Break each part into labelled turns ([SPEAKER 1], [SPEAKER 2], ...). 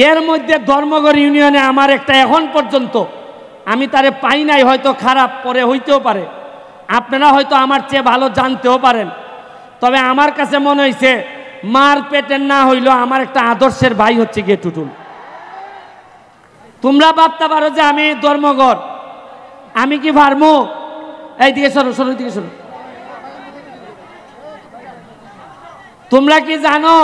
[SPEAKER 1] এর মধ্যে ধর্মগড় ইউনিয়নে আমার একটা এখন পর্যন্ত আমি তারে পাই নাই, হয়তো খারাপ পরে হইতেও পারে, আপনারা হয়তো আমার চেয়ে ভালো জানতেও পারেন। তবে আমার কাছে মনে হয়েছে মার পেটের না হইলেও আমার একটা আদর্শের ভাই হচ্ছে গিয়ে টুটুল। তোমরা ভাবতে পারো যে আমি ধর্মগড়, আমি কি পারবো? এইদিকে সরো, সরো, দিকে সরো। তোমরা কি জানো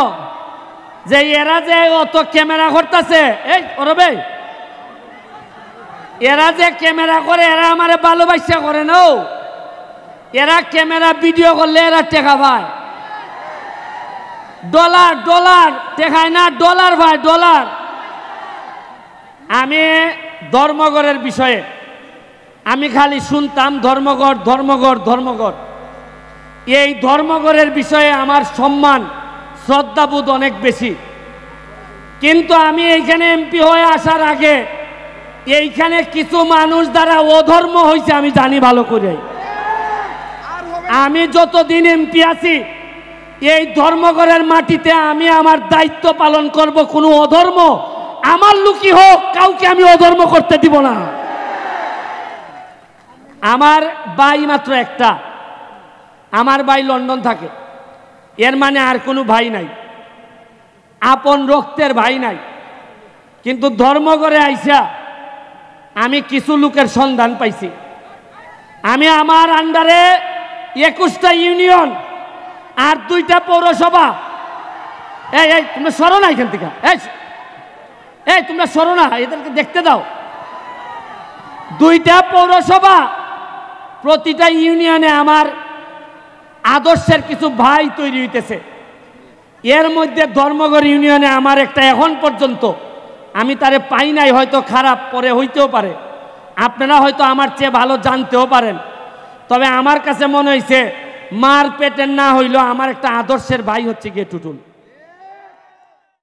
[SPEAKER 1] যে এরা যে অত ক্যামেরা করতেছে, এই ওরবে এরা যে ক্যামেরা করে, এরা আমারে ভালোবাসা করে না, এরা ক্যামেরা ভিডিও করলে এরা টেকা পায়, ডলার ডলার টেকায় না, ডলার ভাই ডলার। আমি ধর্মগড়ের বিষয়ে আমি খালি শুনতাম ধর্মগড় ধর্মগড় ধর্মগড়। এই ধর্মগড়ের বিষয়ে আমার সম্মান শ্রদ্ধাবোধ অনেক বেশি, কিন্তু আমি এইখানে এমপি হয়ে আসার আগে এইখানে কিছু মানুষ দ্বারা অধর্ম হয়েছে আমি জানি ভালো করে। আমি যতদিন এমপি আছি এই ধর্মগড়ের মাটিতে আমি আমার দায়িত্ব পালন করব। কোনো অধর্ম আমার লুকি হোক, কাউকে আমি অধর্ম করতে দিব না। আমার ভাই মাত্র একটা, আমার ভাই লন্ডন থাকে, এর মানে আর কোনো ভাই নাই, আপন রক্তের ভাই নাই। কিন্তু ধর্মগড়ে আইসা আমি কিছু লোকের সন্ধান পাইছি। আমি আমার আন্ডারে 21টা ইউনিয়ন আর 2টা পৌরসভা, এই এই তোমরা সরো না এখান থেকে, এই তোমরা সরো না, এদেরকে দেখতে দাও। 2টা পৌরসভা, প্রতিটা ইউনিয়নে আমার আদর্শের কিছু ভাই তৈরি হইতেছে। এর মধ্যে ধর্মগড় ইউনিয়নে আমার একটা এখন পর্যন্ত আমি তারে পাই নাই, হয়তো খারাপ পরে হইতেও পারে, আপনারা হয়তো আমার চেয়ে ভালো জানতেও পারেন। তবে আমার কাছে মনে হয়েছে মার পেটের না হইলেও আমার একটা আদর্শের ভাই হচ্ছে গিয়ে টুটুল।